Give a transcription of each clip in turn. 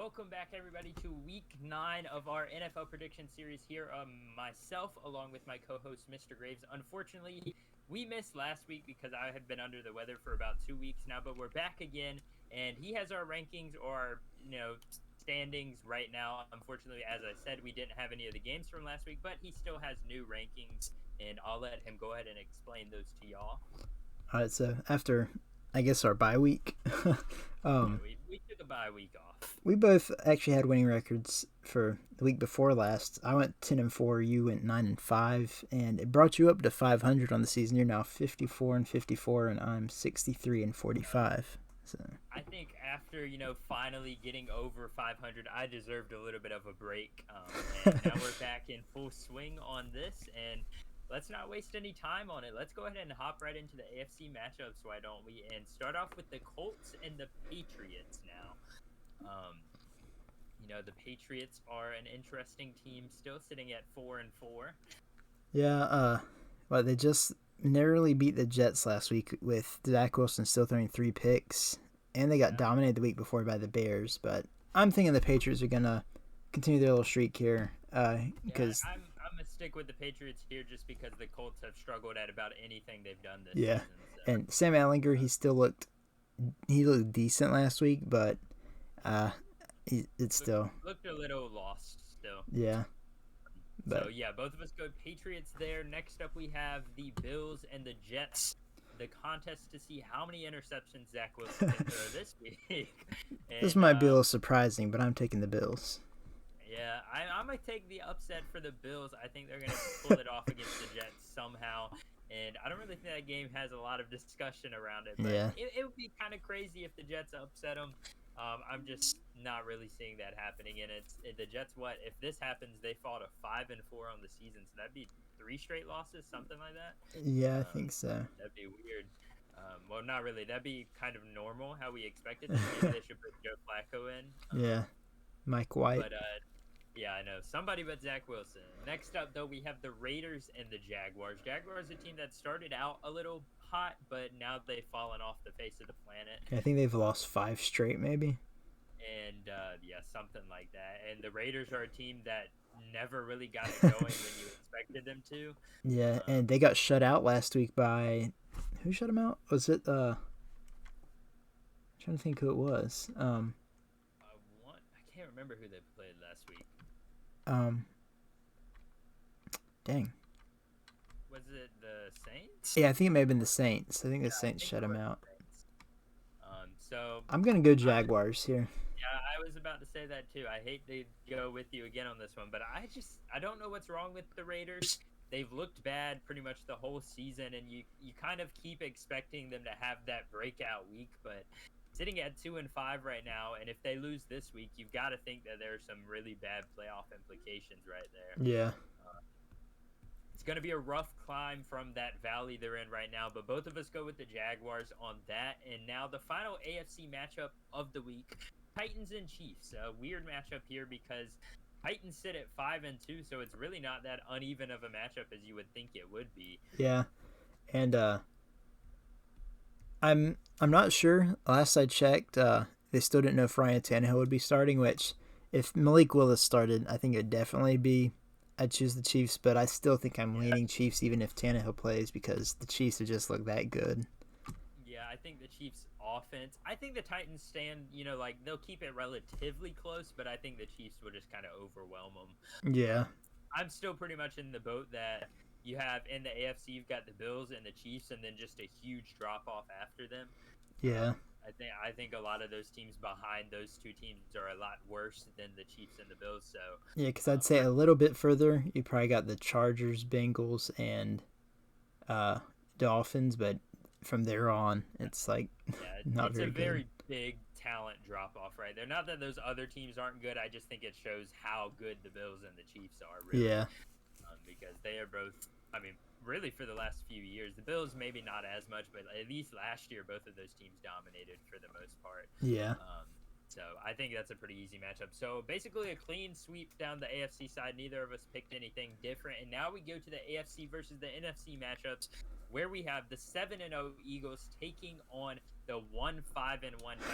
welcome back everybody to week 9 of our NFL prediction series here. Myself, along with my co-host, Mr. Graves. Unfortunately, we missed last week because I have been under the weather for about 2 weeks now, but we're back again, and he has our rankings or standings right now. Unfortunately, as I said, we didn't have any of the games from last week, but he still has new rankings, and I'll let him go ahead and explain those to y'all. All right, so after, I guess, our bye week, We took a bye week off. we both actually had winning records for the week before last. I went 10-4, you went 9-5, and it brought you up to 500 on the season. You're now 54-54, and I'm 63-45. So I think after finally getting over 500, I deserved a little bit of a break, and now we're back in full swing on this. And let's not waste any time on it. Let's go ahead and hop right into the AFC matchups. Why don't we? And start off with the Colts and the Patriots now. The Patriots are an interesting team, still sitting at 4-4. yeah, well, they just narrowly beat the Jets last week with Zach Wilson still throwing 3 picks, and they got dominated the week before by the Bears. But I'm thinking the Patriots are gonna continue their little streak here because I'm gonna stick with the Patriots here just because the Colts have struggled at about anything they've done this yeah, season. So. and Sam Ellinger he looked decent last week, but it's still looked a little lost still. Yeah. But So yeah, both of us go Patriots there. Next up, we have the Bills and the Jets. The contest to see how many interceptions Zach Wilson can throw this week. And, this might be a little surprising, but I'm taking the Bills. Yeah, I'm going to take the upset for the Bills. I think they're going to pull it off against the Jets somehow. And I don't really think that game has a lot of discussion around it. But yeah. It would be kind of crazy if the Jets upset them. I'm just not really seeing that happening. And the Jets, if this happens, they fall to 5-4 on the season. So that'd be 3 straight losses, something like that. Yeah, I think so. That'd be weird. Well, not really. That'd be kind of normal how we expected it. Maybe they should put Joe Flacco in. Yeah, Mike White. But yeah, I know. Somebody but Zach Wilson. Next up, though, we have the Raiders and the Jaguars. Jaguars, a team that started out a little hot, but now they've fallen off the face of the planet. I think they've lost 5 straight, maybe. And yeah, something like that. And the Raiders are a team that never really got it going when you expected them to. Yeah, and they got shut out last week by who shut them out? Was it I'm trying to think who it was. I can't remember who they played last week. Dang. Was it the Saints? Yeah, I think it may have been the Saints. I think the Saints shut them out. So I'm gonna go Jaguars here. Yeah, I was about to say that too. I hate to go with you again on this one, but I don't know what's wrong with the Raiders. They've looked bad pretty much the whole season, and you kind of keep expecting them to have that breakout week, but sitting at 2-5 right now, and if they lose this week, you've got to think that there's some really bad playoff implications right there. Yeah. It's going to be a rough climb from that valley they're in right now, but both of us go with the Jaguars on that. And now the final AFC matchup of the week, Titans and Chiefs. A weird matchup here because Titans sit at 5-2, so it's really not that uneven of a matchup as you would think it would be. Yeah, and I'm not sure. Last I checked, they still didn't know if Ryan Tannehill would be starting. Which, if Malik Willis started, I think it'd definitely be. I'd choose the Chiefs, but I still think I'm leaning Chiefs even if Tannehill plays because the Chiefs have just looked that good. Yeah, I think the Chiefs' offense. I think the Titans stand. They'll keep it relatively close, but I think the Chiefs will just kind of overwhelm them. Yeah. I'm still pretty much in the boat that you have in the AFC. You've got the Bills and the Chiefs, and then just a huge drop off after them. Yeah. I think a lot of those teams behind those two teams are a lot worse than the Chiefs and the Bills. So yeah, because I'd say a little bit further, you probably got the Chargers, Bengals, and Dolphins, but from there on, it's like not very good. It's a very big talent drop off right there. Not that those other teams aren't good. I just think it shows how good the Bills and the Chiefs are. Really. Yeah. Because they are both. I mean, really for the last few years, the Bills maybe not as much, but at least last year, both of those teams dominated for the most part. Yeah. So I think that's a pretty easy matchup. So basically a clean sweep down the AFC side. Neither of us picked anything different. And now we go to the AFC versus the NFC matchups. where we have the 7-0 Eagles taking on the 1-5-1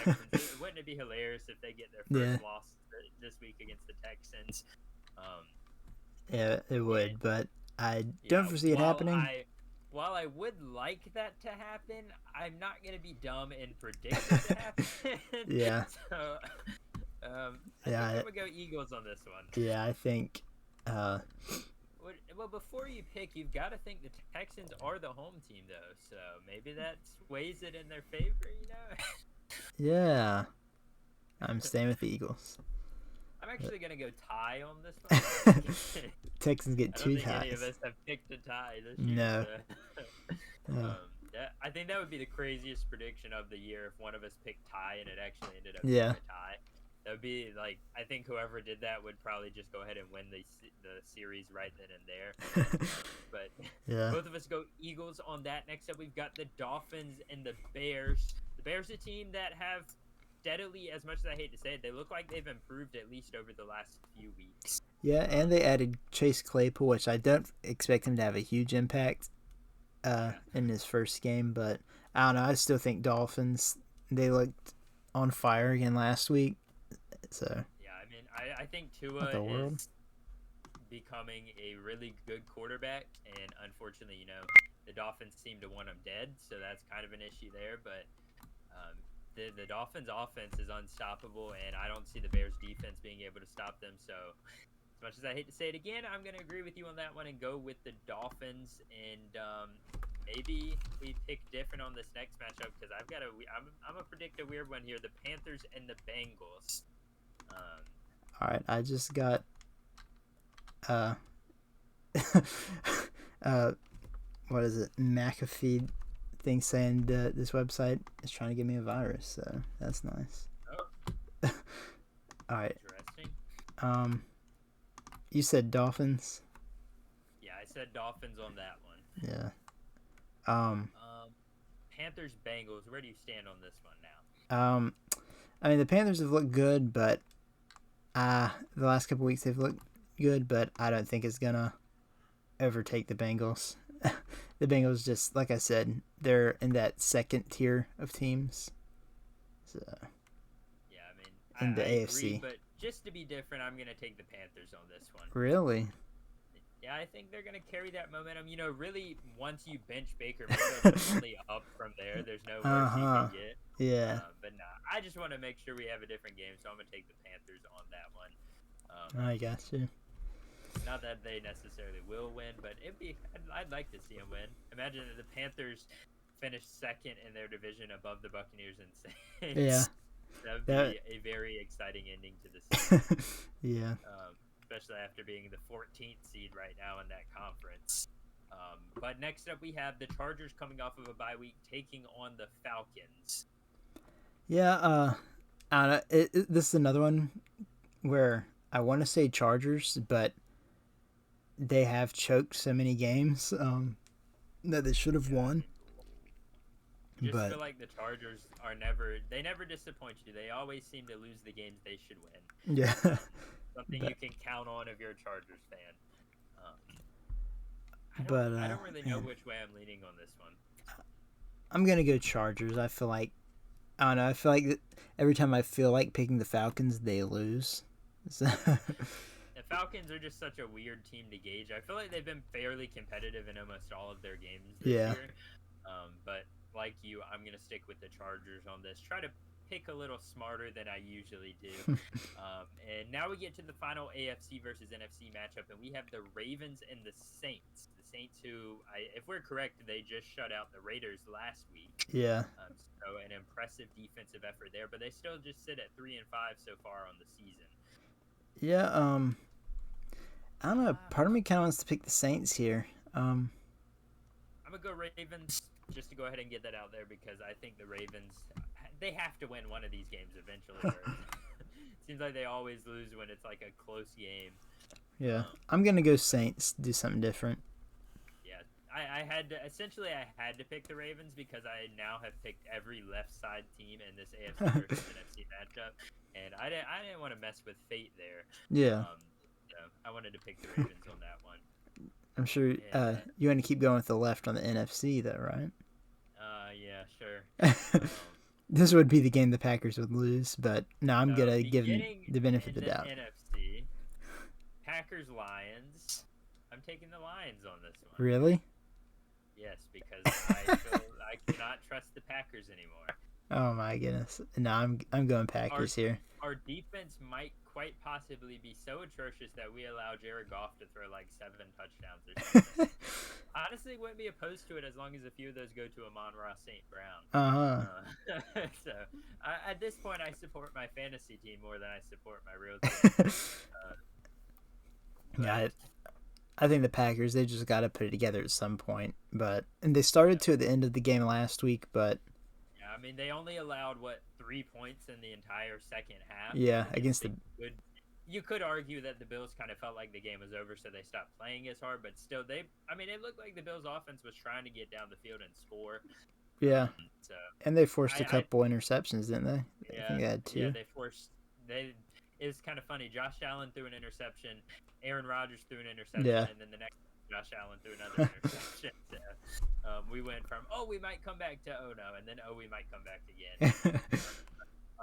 Texans. Wouldn't it be hilarious if they get their Yeah. first loss this week against the Texans? Um, Yeah, it would, and but I don't yeah, foresee it happening. while I would like that to happen, I'm not gonna be dumb and predict it to happen. Yeah. So, I think Yeah. I'm gonna go Eagles on this one. Yeah, I think. Well, before you pick, you've got to think the Texans are the home team, though. So maybe that weighs it in their favor, you know? Yeah. I'm staying with the Eagles. I'm actually going to go tie on this one. Texans get I don't 2 think any of ties. us have picked a tie this year. No. So. Uh, I think that would be the craziest prediction of the year if one of us picked tie and it actually ended up Yeah. being a tie. That would be like, I think whoever did that would probably just go ahead and win the series right then and there. But Yeah. both of us go Eagles on that. Next up, we've got the Dolphins and the Bears. The Bears, a team that have steadily, as much as I hate to say it, they look like they've improved at least over the last few weeks. Yeah, and they added Chase Claypool, which I don't expect him to have a huge impact in his first game, but I don't know. I still think Dolphins, they looked on fire again last week. So yeah, I mean, I think Tua is becoming a really good quarterback, and unfortunately, you know, the Dolphins seem to want him dead, so that's kind of an issue there. But the Dolphins' offense is unstoppable, and I don't see the Bears' defense being able to stop them. So, as much as I hate to say it again, I'm going to agree with you on that one and go with the Dolphins. And maybe we pick different on this next matchup because I'm gonna predict a weird one here: the Panthers and the Bengals. all right, I just got what is it? McAfee thing saying that this website is trying to give me a virus, so that's nice. Oh. All right. Interesting. You said Dolphins? Yeah, I said Dolphins on that one. Yeah. Panthers Bengals, where do you stand on this one now? I mean the Panthers have looked good, but the last couple weeks they've looked good, but I don't think it's gonna overtake the Bengals. The Bengals, just like I said, they're in that second tier of teams. So yeah, I mean, in the I AFC. agree, but just to be different, I'm gonna take the Panthers on this one. Really? Yeah, I think they're gonna carry that momentum. You know, really, once you bench Baker Mayfield, it's only up from there. There's no worse you can get. Yeah. But nah, I just want to make sure we have a different game, so I'm gonna take the Panthers on that one. I got you. Not that they necessarily will win, but I'd like to see them win. Imagine that the Panthers finish second in their division above the Buccaneers and Saints. Yeah. That would be a very exciting ending to the season. Yeah. Especially after being the 14th seed right now in that conference. But next up, we have the Chargers coming off of a bye week, taking on the Falcons. Yeah. I don't know. This is another one where I want to say Chargers, but they have choked so many games that they should have won. Just feel like the Chargers never disappoint you. They always seem to lose the games they should win. Yeah. Something you can count on if you're a Chargers fan. I don't really know which way I'm leaning on this one. I'm gonna go Chargers. I feel like every time I feel like picking the Falcons, they lose. So. The Falcons are just such a weird team to gauge. I feel like they've been fairly competitive in almost all of their games this year. But like you, I'm going to stick with the Chargers on this. Try to pick a little smarter than I usually do. And now we get to the final AFC versus NFC matchup, and we have the Ravens and the Saints. The Saints who, if we're correct, they just shut out the Raiders last week. Yeah. So an impressive defensive effort there, but they still just sit at 3-5 so far on the season. Yeah, I don't know. Part of me kind of wants to pick the Saints here. I'm gonna go Ravens just to go ahead and get that out there because I think the Ravens, they have to win one of these games eventually. It seems like they always lose when it's like a close game. Yeah, I'm gonna go Saints. Do something different. Yeah, I had to pick the Ravens because I now have picked every left side team in this AFC versus NFC matchup. And I didn't want to mess with fate there. Yeah. So I wanted to pick the Ravens on that one. I'm sure Yeah. you want to keep going with the left on the NFC, though, right? Yeah, sure. This would be the game the Packers would lose, but no, I'm So gonna give them beginning the benefit of in the the doubt. NFC, Packers Lions. I'm taking the Lions on this one. Really? Yes, because I feel I cannot trust the Packers anymore. Oh my goodness! No, I'm going Our Packers here. our defense might quite possibly be so atrocious that we allow Jared Goff to throw like 7 touchdowns or something. Honestly, wouldn't be opposed to it as long as a few of those go to Amon-Ra St. Brown. Uh-huh. So at this point, I support my fantasy team more than I support my real team. Yeah, I think the Packers, they just got to put it together at some point. And they started to at the end of the game last week, but yeah, I mean, they only allowed 3 points in the entire second half. yeah, against the good. You could argue that the Bills kind of felt like the game was over, so they stopped playing as hard. But still, it looked like the Bills' offense was trying to get down the field and score. yeah, So and they forced a couple interceptions, didn't they? Yeah, I think they had 2. yeah, It's kind of funny. Josh Allen threw an interception. Aaron Rodgers threw an interception, Yeah. and then the next Josh Allen threw another interception. So, we went from we might come back to no, and then we might come back again.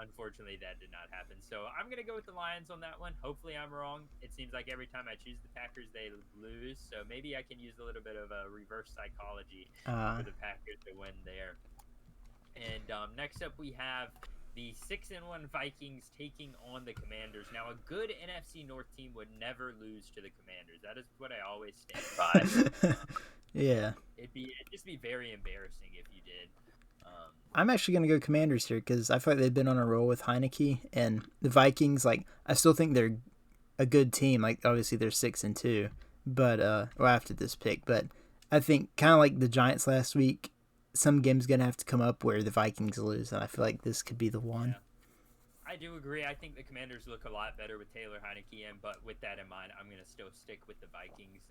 Unfortunately, that did not happen. So I'm gonna go with the Lions on that one. Hopefully, I'm wrong. It seems like every time I choose the Packers, they lose. So maybe I can use a little bit of a reverse psychology for the Packers to win there. And next up, we have the 6-1 Vikings taking on the Commanders. Now, a good NFC North team would never lose to the Commanders. That is what I always stand by. Yeah. It'd just be very embarrassing if you did. I'm actually going to go Commanders here because I feel like they've been on a roll with Heineke, and the Vikings, like, I still think they're a good team. Like, obviously they're 6-2, but after this pick, but I think kind of like the Giants last week, some game's going to have to come up where the Vikings lose, and I feel like this could be the one. Yeah. I do agree. I think the Commanders look a lot better with Taylor Heineke in, but with that in mind, I'm going to still stick with the Vikings.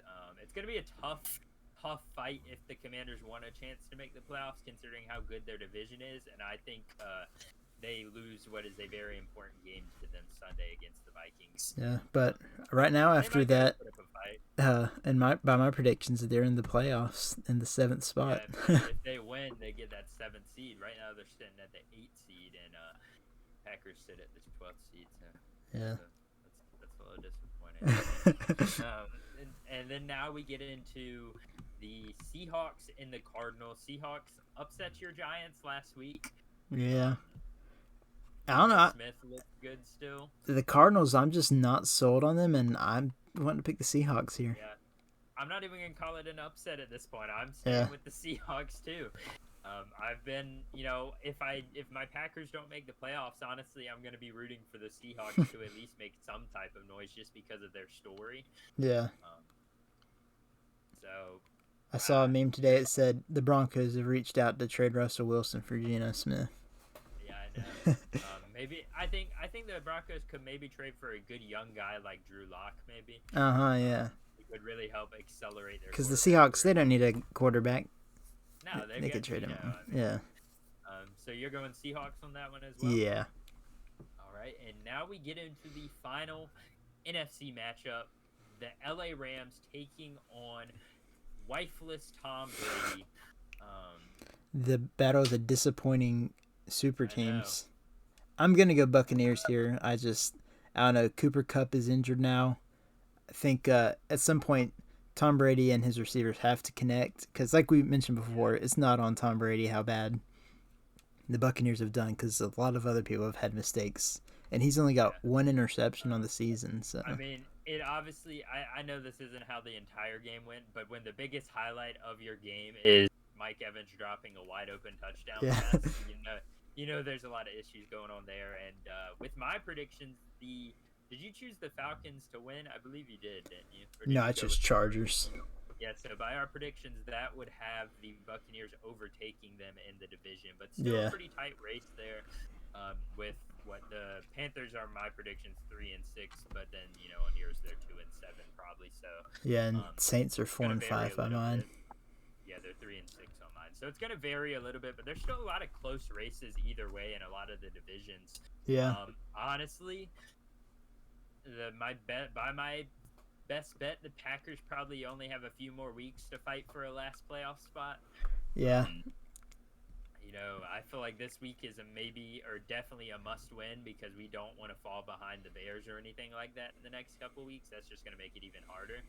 It's going to be a tough fight if the Commanders want a chance to make the playoffs, considering how good their division is, and I think they lose what is a very important game to them Sunday against the Vikings. Yeah, but right now after that, by my predictions, they're in the playoffs in the 7th spot. Yeah, if they win, they get that 7th seed. Right now, they're sitting at the 8th seed, and Packers sit at the 12th seed. So, yeah, that's a little disappointing. And then now we get into the Seahawks and the Cardinals. Seahawks upset your Giants last week. Yeah. I don't know. Smith looked good still. The Cardinals, I'm just not sold on them, and I'm wanting to pick the Seahawks here. Yeah. I'm not even going to call it an upset at this point. I'm staying with the Seahawks, too. I've been, if my Packers don't make the playoffs, honestly, I'm going to be rooting for the Seahawks to at least make some type of noise just because of their story. Yeah. So I saw a meme today. It said the Broncos have reached out to trade Russell Wilson for Geno Smith. Yeah, I know. Maybe I think the Broncos could maybe trade for a good young guy like Drew Lock. Maybe. Yeah. It would really help accelerate their. Because the Seahawks, they don't need a quarterback. No, they could trade him. Yeah. So you're going Seahawks on that one as well. Yeah. All right, and now we get into the final NFC matchup: the LA Rams taking on wifeless Tom Brady. The battle of the disappointing super teams. I'm gonna go Buccaneers here. I don't know. Cooper Kupp is injured now. I think at some point Tom Brady and his receivers have to connect because, like we mentioned before, it's not on Tom Brady how bad the Buccaneers have done because a lot of other people have had mistakes, and he's only got 1 interception on the season. So I mean, it obviously. I know this isn't how the entire game went, but when the biggest highlight of your game is Mike Evans dropping a wide open touchdown pass, there's a lot of issues going on there. And with my predictions, did you choose the Falcons to win? I believe you did, didn't you? No, I chose Chargers. Yeah, so by our predictions, that would have the Buccaneers overtaking them in the division, but still a pretty tight race there. With what the Panthers are my predictions 3-6, but then on yours they're 2-7 probably. So yeah, and Saints are 4-5 by mine. Yeah, they're 3-6 on mine. So it's gonna vary a little bit, but there's still a lot of close races either way in a lot of the divisions. Yeah. Honestly, my best bet, the Packers probably only have a few more weeks to fight for a last playoff spot. Yeah. I feel like this week is a maybe or definitely a must win because we don't want to fall behind the Bears or anything like that in the next couple weeks. That's just going to make it even harder.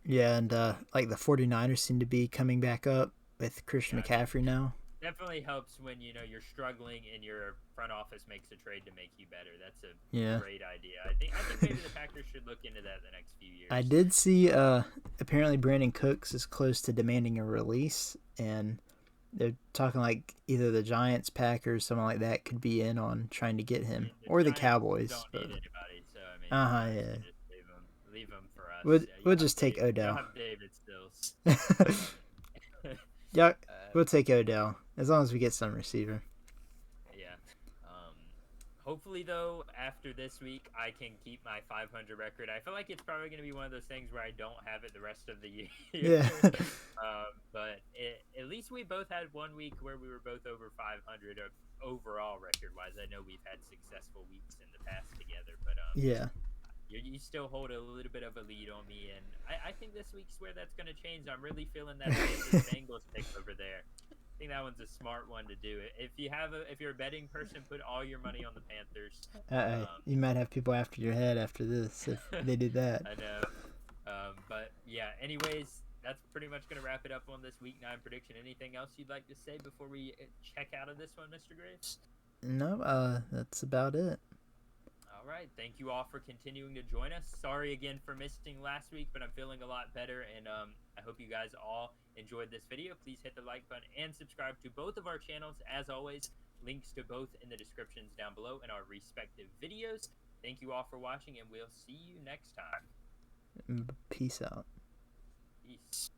Yeah, and like the 49ers seem to be coming back up with Christian McCaffrey now. Definitely helps when you're struggling and your front office makes a trade to make you better. That's a great idea. I think maybe the Packers should look into that in the next few years. I did see apparently Brandon Cooks is close to demanding a release, and they're talking like either the Giants, Packers, something like that could be in on trying to get him, or the Cowboys. Don't need anybody, so I mean, just leave them for us. We'll just take Odell. You'll have David Stills. Yeah, we'll take Odell as long as we get some receiver. Yeah. Hopefully, though, after this week, I can keep my 500 record. I feel like it's probably going to be one of those things where I don't have it the rest of the year. Yeah. But at least we both had 1 week where we were both over 500 overall record-wise. I know we've had successful weeks in the past together, but yeah. You still hold a little bit of a lead on me, and I think this week's where that's going to change. I'm really feeling that Bengals pick over there. I think that one's a smart one to do. If you're a betting person, put all your money on the Panthers. You might have people after your head after this if they did that. I know. But yeah. Anyways, that's pretty much going to wrap it up on this Week 9 prediction. Anything else you'd like to say before we check out of this one, Mr. Graves? No. That's about it. All right, thank you all for continuing to join us. Sorry again for missing last week, but I'm feeling a lot better, and I hope you guys all enjoyed this video. Please hit the like button and subscribe to both of our channels. As always, links to both in the descriptions down below in our respective videos. Thank you all for watching, and we'll see you next time. Peace out. Peace.